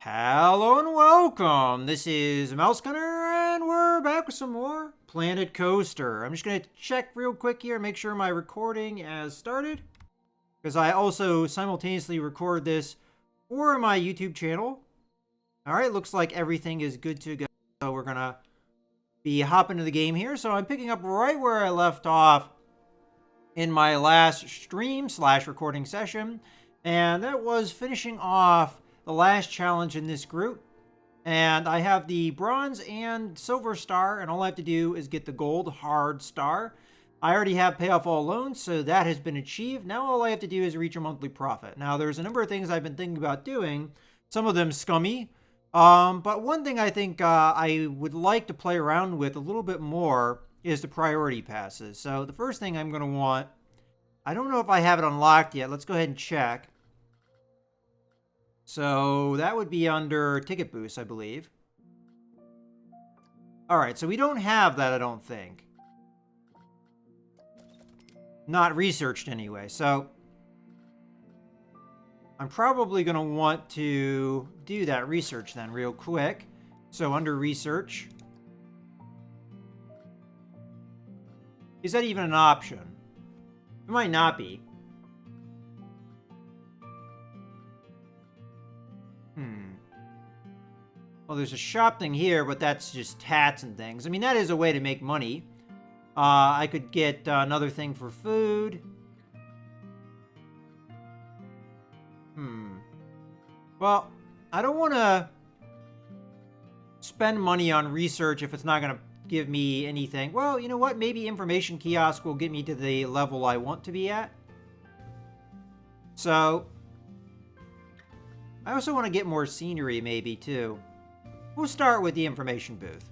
Hello and welcome. This is Mouse Gunner, and we're back with some more Planet Coaster. I'm just going to check real quick here, make sure my recording has started, because I also simultaneously record this for my YouTube channel. All right, looks like everything is good to go. So we're going to be hopping into the game here. So I'm picking up right where I left off in my last stream/recording session, and that was finishing off the last challenge in this group. And I have the bronze and silver star, and all I have to do is get the gold hard star. I already have pay off all loans, so that has been achieved. Now all I have to do is reach a monthly profit. Now there's a number of things I've been thinking about doing, some of them scummy, but one thing I think I would like to play around with a little bit more is the priority passes. So the first thing I'm going to want, I don't know if I have it unlocked yet. Let's go ahead and check. So that would be under Ticket Boost, I believe. Alright, so we don't have that, I don't think. Not researched anyway, so I'm probably going to want to do that research then real quick. So under research, is that even an option? It might not be. Well, there's a shop thing here, but that's just hats and things. I mean, that is a way to make money. I could get another thing for food. Well, I don't want to spend money on research if it's not going to give me anything. Well, you know what? Maybe information kiosk will get me to the level I want to be at. So, I also want to get more scenery maybe, too. We'll start with the information booth.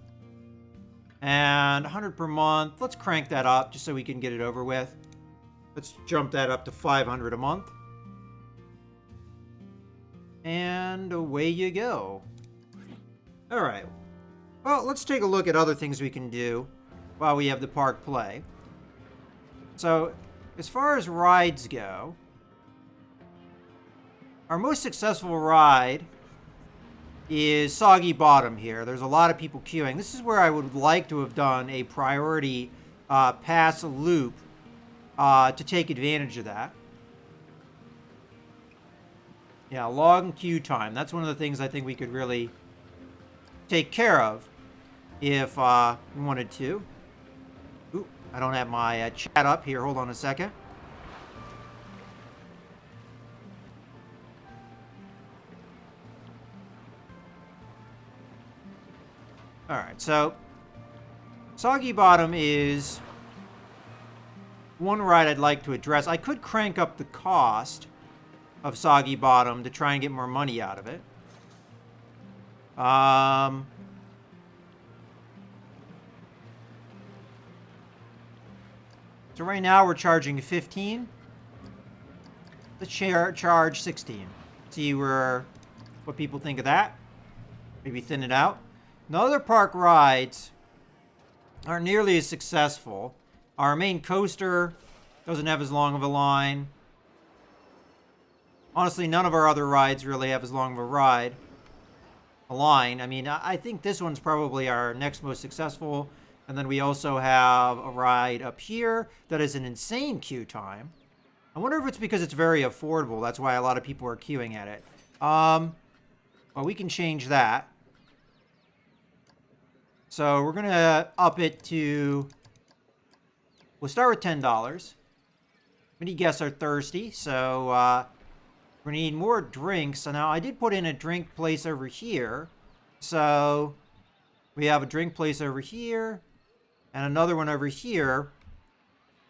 And 100 per month. Let's crank that up just so we can get it over with. Let's jump that up to 500 a month. And away you go. Alright. Well, let's take a look at other things we can do while we have the park play. So, as far as rides go, our most successful ride is Soggy Bottom here. There's a lot of people queuing. This is where I would like to have done a priority pass loop to take advantage of that. Yeah, long queue time. That's one of the things I think we could really take care of if we wanted to. Ooh, I don't have my chat up here. Hold on a second. Alright, so Soggy Bottom is one ride I'd like to address. I could crank up the cost of Soggy Bottom to try and get more money out of it. So right now we're charging 15. Let's charge 16. See what people think of that. Maybe thin it out. The other park rides aren't nearly as successful. Our main coaster doesn't have as long of a line. Honestly, none of our other rides really have as long of a line. I mean, I think this one's probably our next most successful. And then we also have a ride up here that is an insane queue time. I wonder if it's because it's very affordable. That's why a lot of people are queuing at it. Well, we can change that. So we're going to up it to, we'll start with $10. Many guests are thirsty, so we're going to need more drinks. So now I did put in a drink place over here. So we have a drink place over here and another one over here.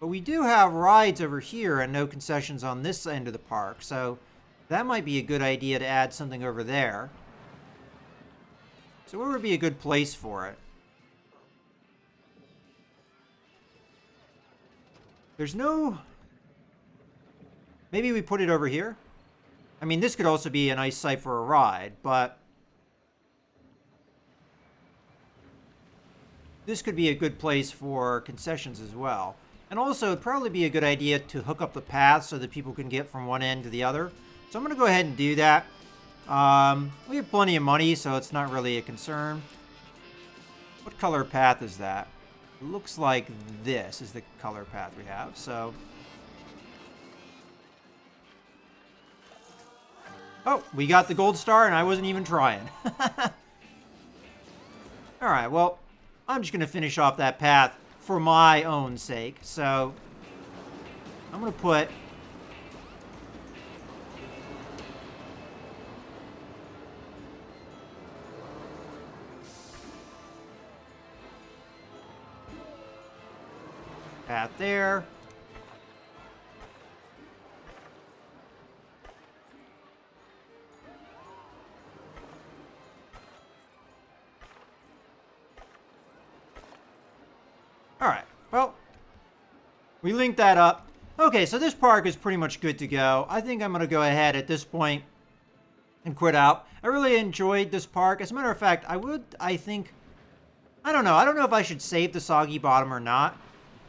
But we do have rides over here and no concessions on this end of the park. So that might be a good idea to add something over there. So where would be a good place for it? There's no... Maybe we put it over here? I mean, this could also be a nice site for a ride, but... This could be a good place for concessions as well. And also, it'd probably be a good idea to hook up the path so that people can get from one end to the other. So I'm going to go ahead and do that. We have plenty of money, so it's not really a concern. What color path is that? It looks like this is the color path we have, so... Oh, we got the gold star, and I wasn't even trying. Alright, well, I'm just going to finish off that path for my own sake, so... I'm going to put... path there. Alright, well, we linked that up. Okay, so this park is pretty much good to go. I think I'm going to go ahead at this point and quit out. I really enjoyed this park. As a matter of fact, I don't know. I don't know if I should save the Soggy Bottom or not.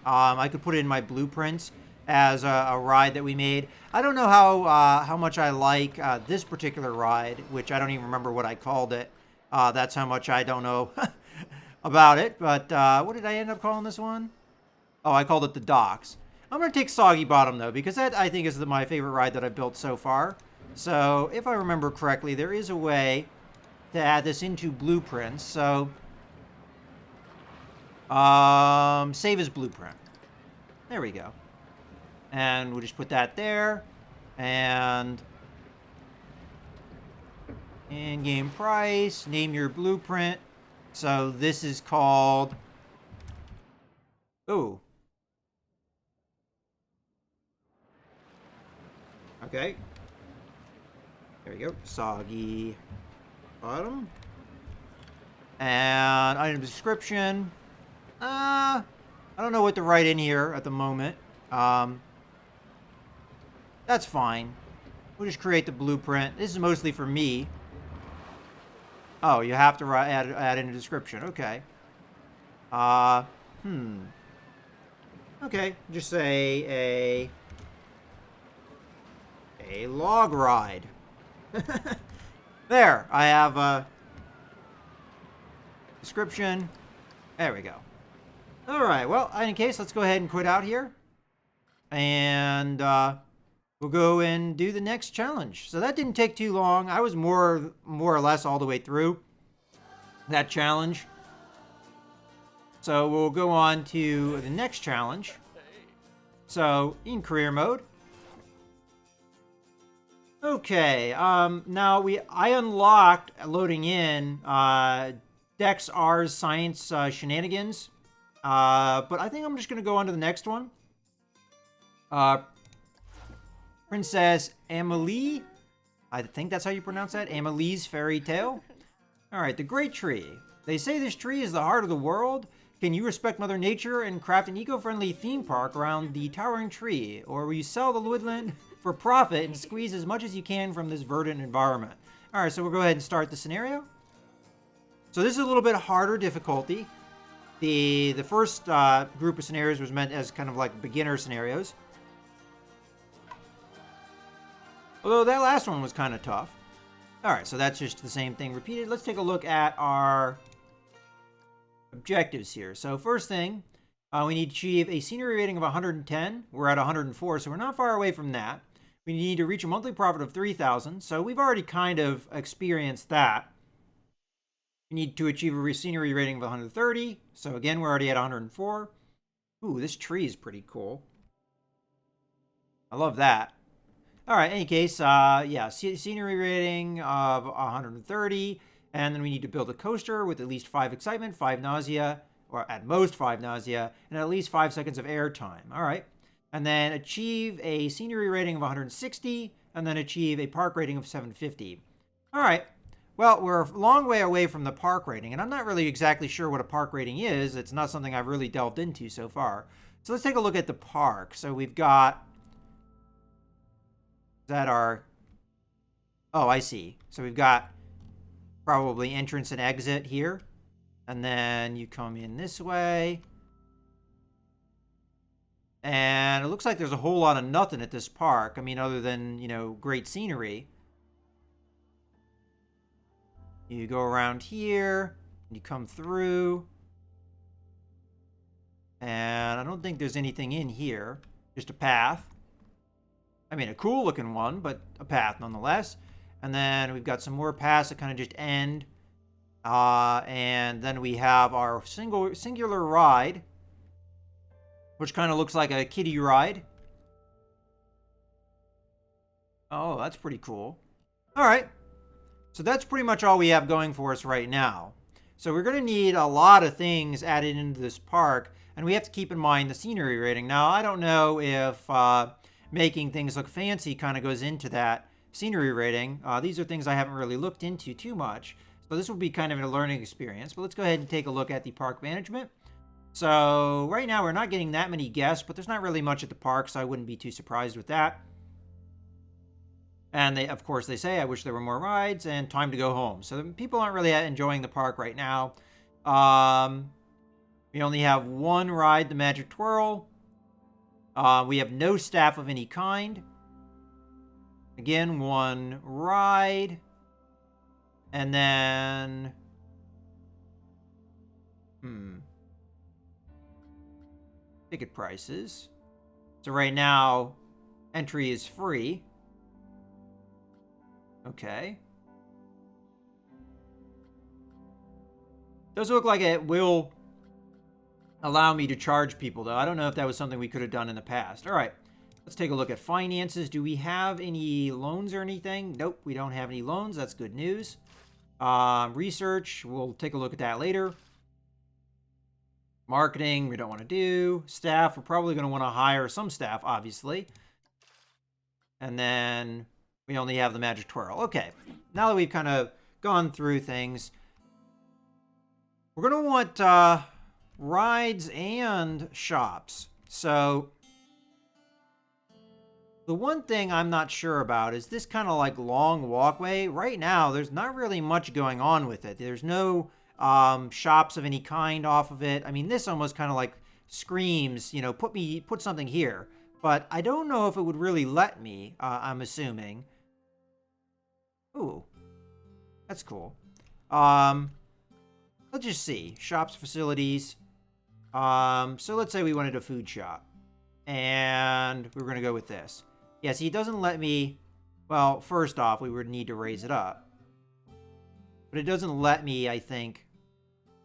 I could put it in my blueprints as a ride that we made. I don't know how much I like this particular ride, which I don't even remember what I called it. That's how much I don't know about it. But what did I end up calling this one? Oh, I called it the Docks. I'm going to take Soggy Bottom, though, because that, I think, is my favorite ride that I've built so far. So, if I remember correctly, there is a way to add this into blueprints. So, save as blueprint. There we go. And we'll just put that there. And in-game price, name your blueprint. So, this is called... Ooh. Okay. There we go. Soggy Bottom. And item description. I don't know what to write in here at the moment. That's fine. We'll just create the blueprint. This is mostly for me. Oh, you have to add in a description. Okay. Okay, just say a log ride. There, I have a description. There we go. Alright, well, in case, let's go ahead and quit out here. And we'll go and do the next challenge. So that didn't take too long. I was more or less all the way through that challenge. So we'll go on to the next challenge. So, in career mode. Okay, now I unlocked, loading in, Dex R's Science Shenanigans. But I think I'm just going to go on to the next one. Princess Amelie. I think that's how you pronounce that. Amelie's Fairy Tale. Alright, the Great Tree. They say this tree is the heart of the world. Can you respect Mother Nature and craft an eco-friendly theme park around the towering tree? Or will you sell the woodland for profit and squeeze as much as you can from this verdant environment? Alright, so we'll go ahead and start the scenario. So this is a little bit harder difficulty. The first group of scenarios was meant as kind of like beginner scenarios. Although that last one was kind of tough. Alright, so that's just the same thing repeated. Let's take a look at our objectives here. So first thing, we need to achieve a scenery rating of 110. We're at 104, so we're not far away from that. We need to reach a monthly profit of 3,000. So we've already kind of experienced that. We need to achieve a scenery rating of 130. So again, we're already at 104. Ooh, this tree is pretty cool. I love that. All right, in any case, yeah, scenery rating of 130. And then we need to build a coaster with at least 5 excitement, 5 nausea, or at most 5 nausea, and at least 5 seconds of air time. All right. And then achieve a scenery rating of 160, and then achieve a park rating of 750. All right. Well, we're a long way away from the park rating, and I'm not really exactly sure what a park rating is. It's not something I've really delved into so far. So let's take a look at the park. So we've got... Is that our... Oh, I see. So we've got probably entrance and exit here. And then you come in this way. And it looks like there's a whole lot of nothing at this park. I mean, other than, you know, great scenery. You go around here, you come through. And I don't think there's anything in here. Just a path. I mean, a cool looking one, but a path nonetheless. And then we've got some more paths that kind of just end. And then we have our singular ride, which kind of looks like a kiddie ride. Oh, that's pretty cool. All right. So that's pretty much all we have going for us right now. So we're going to need a lot of things added into this park, and we have to keep in mind the scenery rating. Now, I don't know if making things look fancy kind of goes into that scenery rating. These are things I haven't really looked into too much. So this will be kind of a learning experience. But let's go ahead and take a look at the park management. So right now we're not getting that many guests, but there's not really much at the park, so I wouldn't be too surprised with that. And they, of course, they say, I wish there were more rides and time to go home. So people aren't really enjoying the park right now. We only have one ride, the Magic Twirl. We have no staff of any kind. Again, one ride. And then... ticket prices. So right now, entry is free. Okay. Does look like it will allow me to charge people, though. I don't know if that was something we could have done in the past. All right. Let's take a look at finances. Do we have any loans or anything? Nope, we don't have any loans. That's good news. Research, we'll take a look at that later. Marketing, we don't want to do. Staff, we're probably going to want to hire some staff, obviously. And then we only have the Magic Twirl. Okay, now that we've kind of gone through things, we're going to want rides and shops. So the one thing I'm not sure about is this kind of like long walkway. Right now, there's not really much going on with it. There's no shops of any kind off of it. I mean, this almost kind of like screams, you know, put something here. But I don't know if it would really let me, I'm assuming. Ooh, that's cool. Let's just see. Shops, facilities. So let's say we wanted a food shop. And we're going to go with this. Yeah, see, it doesn't let me... Well, first off, we would need to raise it up. But it doesn't let me, I think...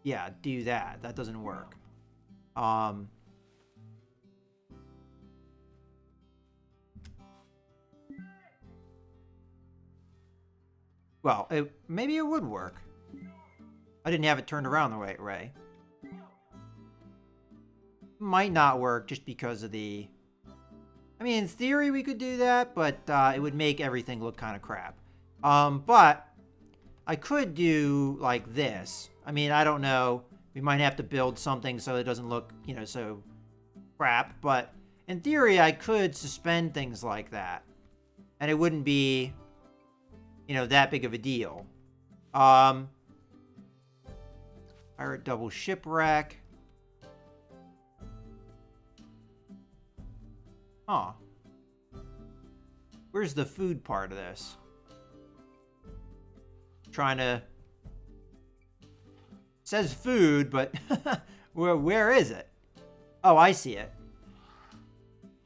Yeah, do that. That doesn't work. Well, maybe it would work. I didn't have it turned around the right way. Might not work just because of the... I mean, in theory we could do that, but it would make everything look kind of crap. But I could do like this. I mean, I don't know. We might have to build something so it doesn't look, you know, so crap. But in theory, I could suspend things like that. And it wouldn't be, you know, that big of a deal. Pirate double shipwreck. Huh. Where's the food part of this? Trying to... Says food, but where is it? Oh, I see it.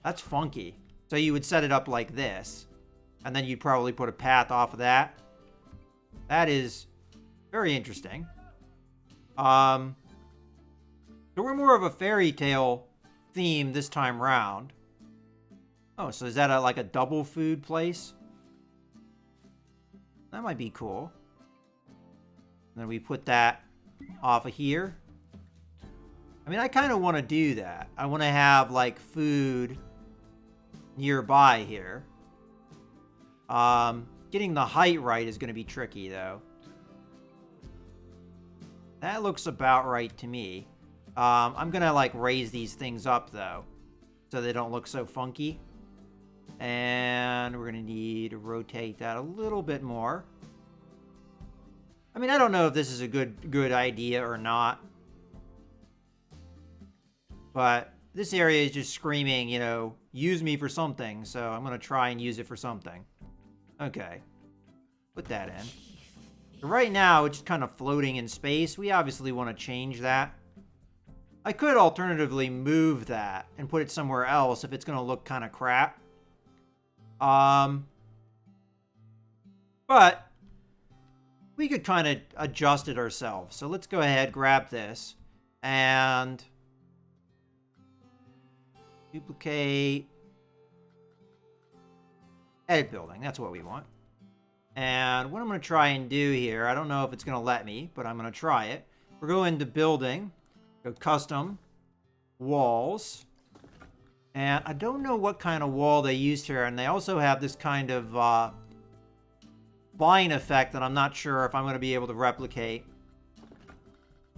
That's funky. So you would set it up like this. And then you'd probably put a path off of that. That is very interesting. So we're more of a fairy tale theme this time round. Oh, so is that like a double food place? That might be cool. And then we put that off of here. I mean, I kind of want to do that. I want to have like food nearby here. Getting the height right is going to be tricky though. That looks about right to me. I'm going to like raise these things up though, so they don't look so funky. And we're going to need to rotate that a little bit more. I mean, I don't know if this is a good idea or not. But this area is just screaming, you know, use me for something. So I'm going to try and use it for something. Okay. Put that in. Right now, it's just kind of floating in space. We obviously want to change that. I could alternatively move that and put it somewhere else if it's going to look kind of crap. But we could kind of adjust it ourselves. So let's go ahead, grab this, and duplicate, edit building. That's what we want. And what I'm going to try and do here, I don't know if it's going to let me, but I'm going to try it. We're going to building, go custom, walls. And I don't know what kind of wall they used here. And they also have this kind of vine effect that I'm not sure if I'm going to be able to replicate.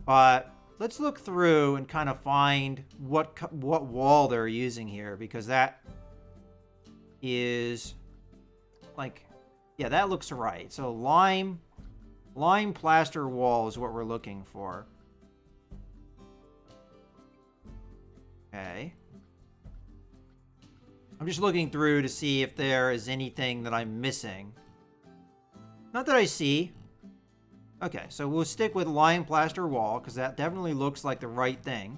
But let's look through and kind of find what wall they're using here, because that is like, yeah, that looks right. So lime plaster wall is what we're looking for. Okay. I'm just looking through to see if there is anything that I'm missing. Not that I see. Okay, so we'll stick with lime plaster wall, because that definitely looks like the right thing.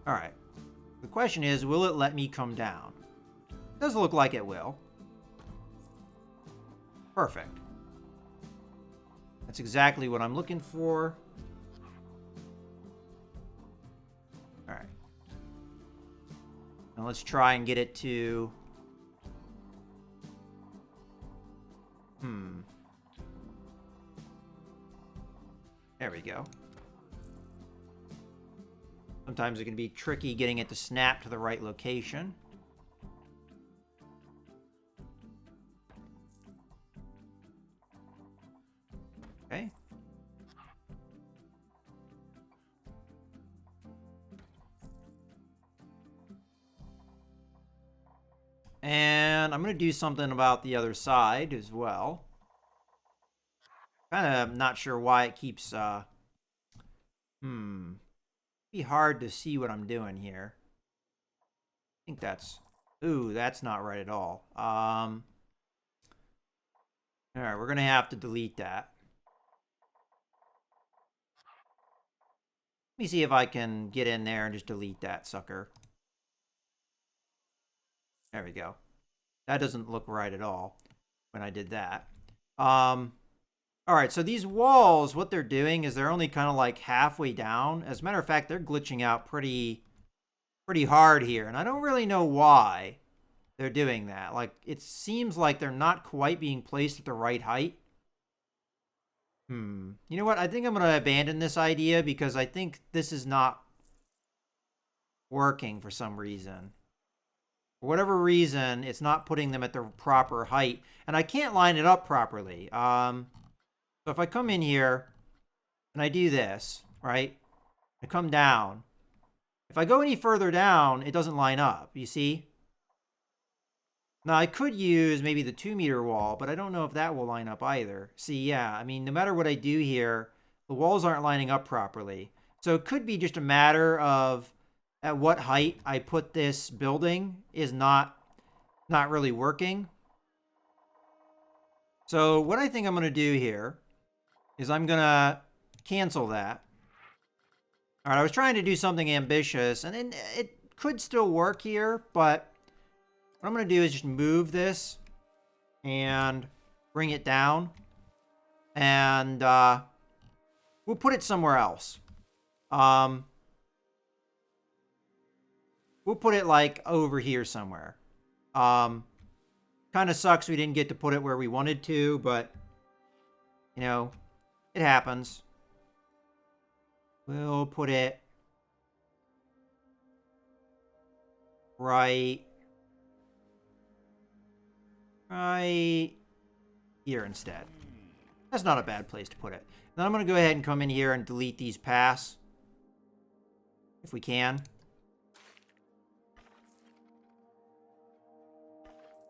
Alright. The question is, will it let me come down? It does look like it will. Perfect. That's exactly what I'm looking for. Alright. Now let's try and get it to... There we go. Sometimes it can be tricky getting it to snap to the right location. Okay. And I'm going to do something about the other side as well. Kind of not sure why it keeps, be hard to see what I'm doing here. I think that's... Ooh, that's not right at all. Alright, we're going to have to delete that. Let me see if I can get in there and just delete that sucker. There we go. That doesn't look right at all when I did that. Alright, so these walls, what they're doing is they're only kind of like halfway down. As a matter of fact, they're glitching out pretty hard here. And I don't really know why they're doing that. Like, it seems like they're not quite being placed at the right height. You know what? I think I'm going to abandon this idea because I think this is not working for some reason. For whatever reason, it's not putting them at the proper height. And I can't line it up properly. So if I come in here and I do this, right? I come down. If I go any further down, it doesn't line up, you see? Now, I could use maybe the 2-meter wall, but I don't know if that will line up either. See, yeah, I mean, no matter what I do here, the walls aren't lining up properly. So it could be just a matter of at what height I put this building is not really working. So what I think I'm going to do here is I'm going to cancel that. All right, I was trying to do something ambitious, and it could still work here, but what I'm going to do is just move this and bring it down, and we'll put it somewhere else. We'll put it like over here somewhere. Kind of sucks we didn't get to put it where we wanted to, but you know, it happens. We'll put it right here instead. That's not a bad place to put it. Then I'm going to go ahead and come in here and delete these paths, if we can.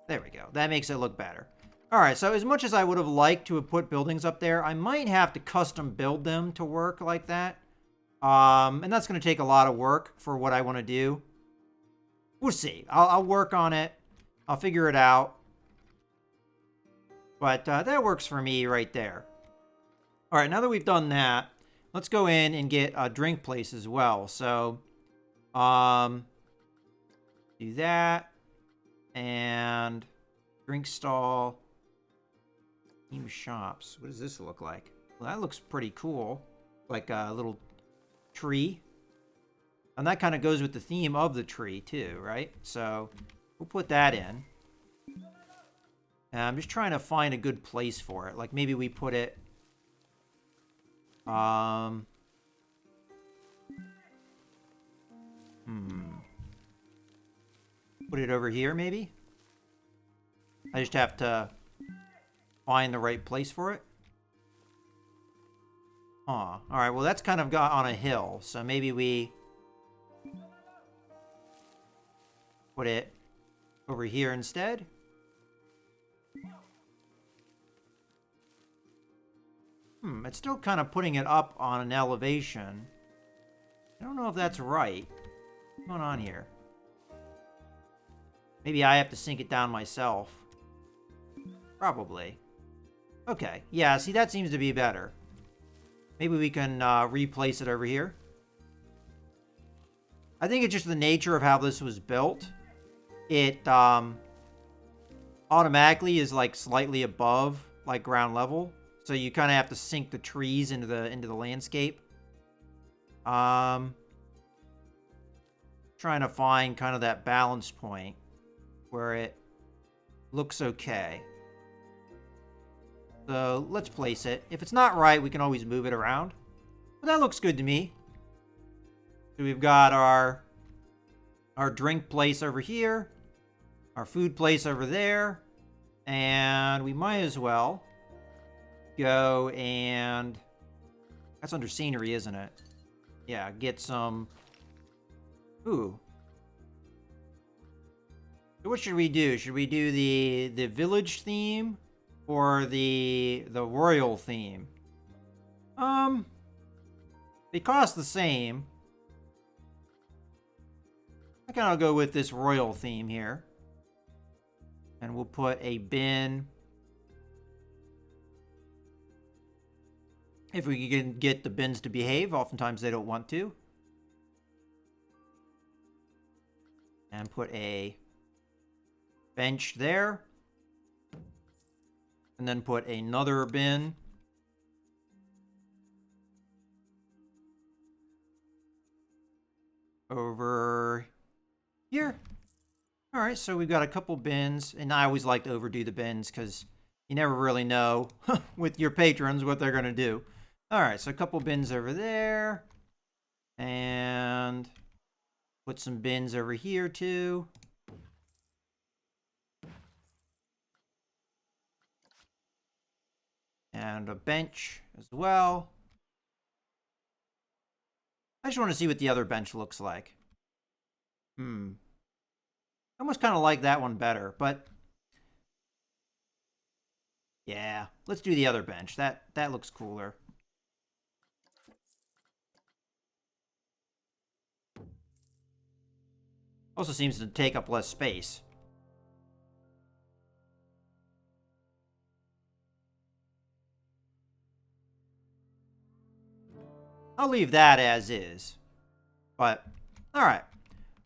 There we go. That makes it look better. Alright, so as much as I would have liked to have put buildings up there, I might have to custom build them to work like that. And that's going to take a lot of work for what I want to do. We'll see. I'll work on it. I'll figure it out. But that works for me right there. All right, now that we've done that, let's go in and get a drink place as well. So, do that. And drink stall. Team shops. What does this look like? Well, that looks pretty cool. Like a little tree. And that kind of goes with the theme of the tree too, right? So we'll put that in. And I'm just trying to find a good place for it. Like maybe we put it... Put it over here, maybe? I just have to find the right place for it. Huh. Alright, well that's kind of got on a hill. So maybe we... put it over here instead. It's still kind of putting it up on an elevation. I don't know if that's right. What's going on here? Maybe I have to sink it down myself. Probably. Okay. Yeah, see, that seems to be better. Maybe we can replace it over here. I think it's just the nature of how this was built. It automatically is like slightly above like ground level. So you kind of have to sink the trees into the landscape. Trying to find kind of that balance point where it looks okay. So let's place it. If it's not right, we can always move it around. But that looks good to me. So we've got our drink place over here, our food place over there, and we might as well go and... that's under scenery, isn't it? Yeah, get some... ooh. So what should we do? Should we do the village theme or the royal theme? They cost the same. I think I'll go with this royal theme here. And we'll put a bin. If we can get the bins to behave, oftentimes they don't want to. And put a bench there. And then put another bin. Over here. Alright, so we've got a couple bins. And I always like to overdo the bins because you never really know with your patrons what they're going to do. Alright, so a couple bins over there. And put some bins over here too. And a bench as well. I just want to see what the other bench looks like. I almost kind of like that one better, but... yeah, let's do the other bench. That looks cooler. Also seems to take up less space. I'll leave that as is. But, alright.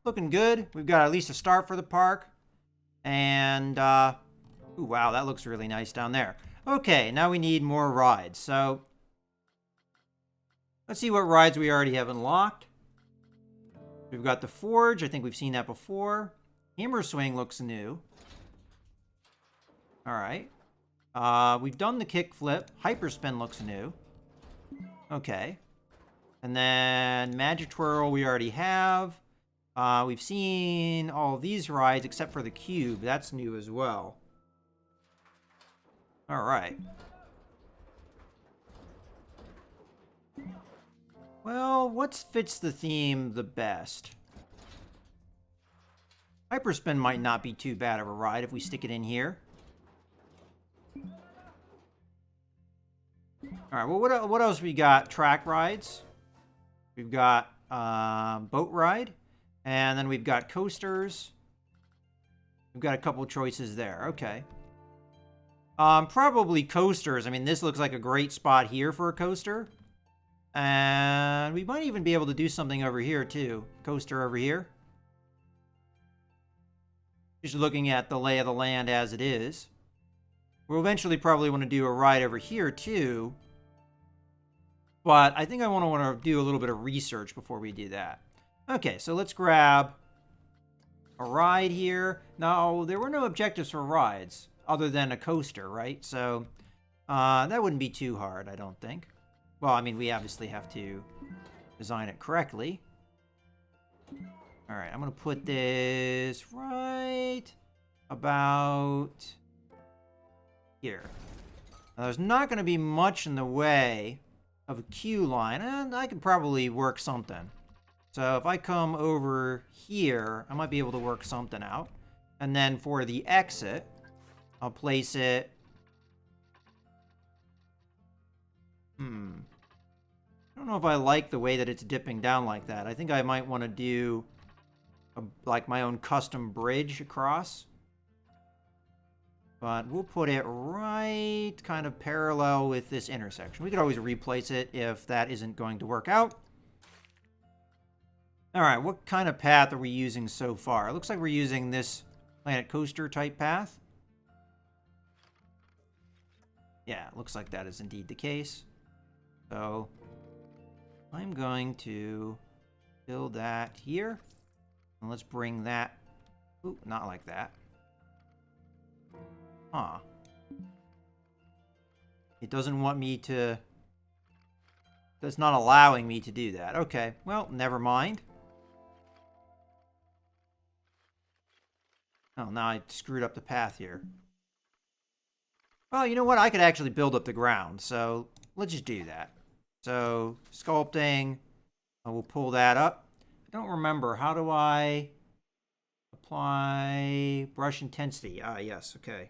Looking good. We've got at least a start for the park. And, ooh, wow, that looks really nice down there. Okay, now we need more rides. So, let's see what rides we already have unlocked. We've got the Forge. I think we've seen that before. Hammer Swing looks new. Alright. We've done the Kickflip. Hyperspin looks new. Okay. And then Magic Twirl we already have. We've seen all these rides except for the Cube. That's new as well. Alright. Well, what fits the theme the best? Hyperspin might not be too bad of a ride if we stick it in here. Alright, well, what else we got? Track rides. We've got boat ride. And then we've got coasters. We've got a couple choices there. Okay. Probably coasters. I mean, this looks like a great spot here for a coaster. And we might even be able to do something over here, too. Coaster over here. Just looking at the lay of the land as it is. We'll eventually probably want to do a ride over here, too. But I think I want to do a little bit of research before we do that. Okay, so let's grab a ride here. Now, there were no objectives for rides other than a coaster, right? So that wouldn't be too hard, I don't think. Well, I mean, we obviously have to design it correctly. All right, I'm going to put this right about here. Now, there's not going to be much in the way of a queue line, and I can probably work something. So if I come over here, I might be able to work something out. And then for the exit, I'll place it... I don't know if I like the way that it's dipping down like that. I think I might want to do like my own custom bridge across. But we'll put it right kind of parallel with this intersection. We could always replace it if that isn't going to work out. All right, what kind of path are we using so far? It looks like we're using this Planet Coaster type path. Yeah, it looks like that is indeed the case. So I'm going to build that here. And let's bring that... Ooh, not like that. Huh. It doesn't want me to... It's not allowing me to do that. Okay, well, never mind. Oh, now I screwed up the path here. Well, you know what? I could actually build up the ground, so let's just do that. So, sculpting, we'll pull that up. I don't remember. How do I apply brush intensity? Ah, yes, okay.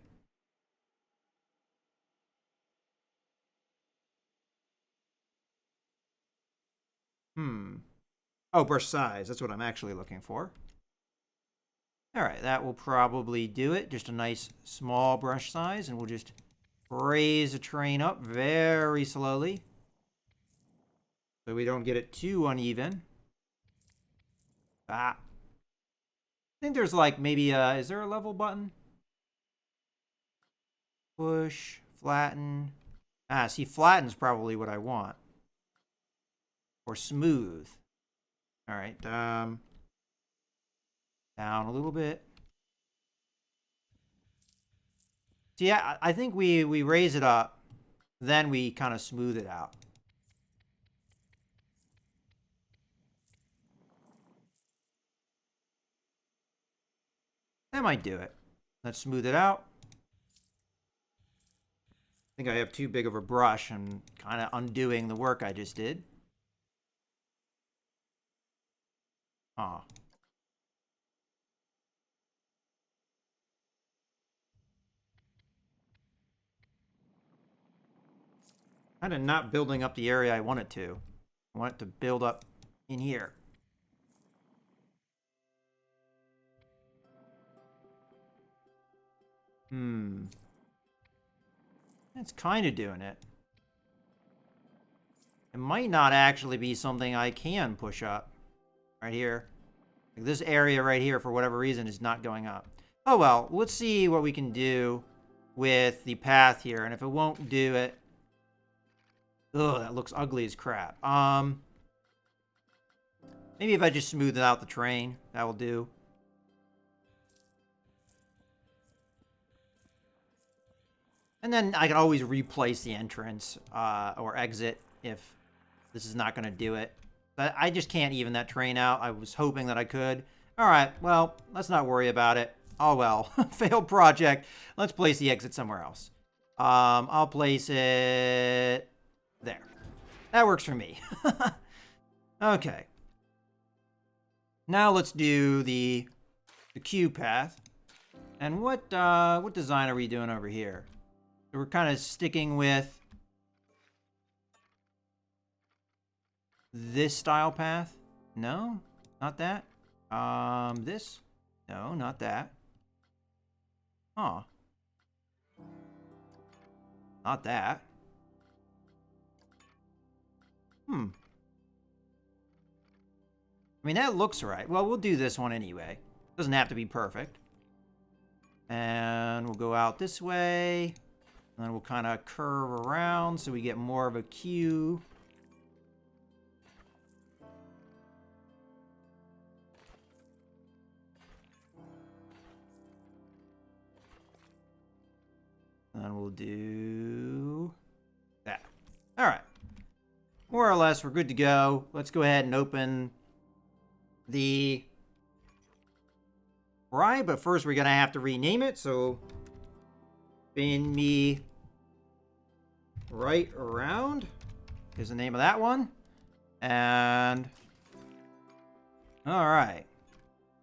Oh, brush size. That's what I'm actually looking for. All right, that will probably do it. Just a nice small brush size, and we'll just raise the train up very slowly so we don't get it too uneven. I think there's like maybe is there a level button? Push, flatten. Ah, see, flatten's probably what I want. Or smooth. All right, down a little bit. See, yeah, I think we raise it up, then we kind of smooth it out. That might do it. Let's smooth it out. I think I have too big of a brush and kind of undoing the work I just did. Oh. Kind of not building up the area I want it to. I want it to build up in here. That's kind of doing it. It might not actually be something I can push up. Right here. Like this area right here, for whatever reason, is not going up. Oh well, let's see what we can do with the path here. And if it won't do it... Ugh, that looks ugly as crap. Maybe if I just smooth out the train, that will do. And then I can always replace the entrance or exit if this is not going to do it. But I just can't even that train out. I was hoping that I could. All right, well, let's not worry about it. Oh, well. Failed project. Let's place the exit somewhere else. I'll place it there. That works for me. Okay. Now let's do the queue path. And what design are we doing over here? So we're kind of sticking with this style path. No, not that. This? No, not that. Huh. Not that. I mean, that looks right. Well, we'll do this one anyway. Doesn't have to be perfect. And we'll go out this way. And then we'll kind of curve around so we get more of a queue. And then we'll do that. All right. More or less, we're good to go. Let's go ahead and open the ride, but first we're going to have to rename it. So, spin me right around is the name of that one. And, all right.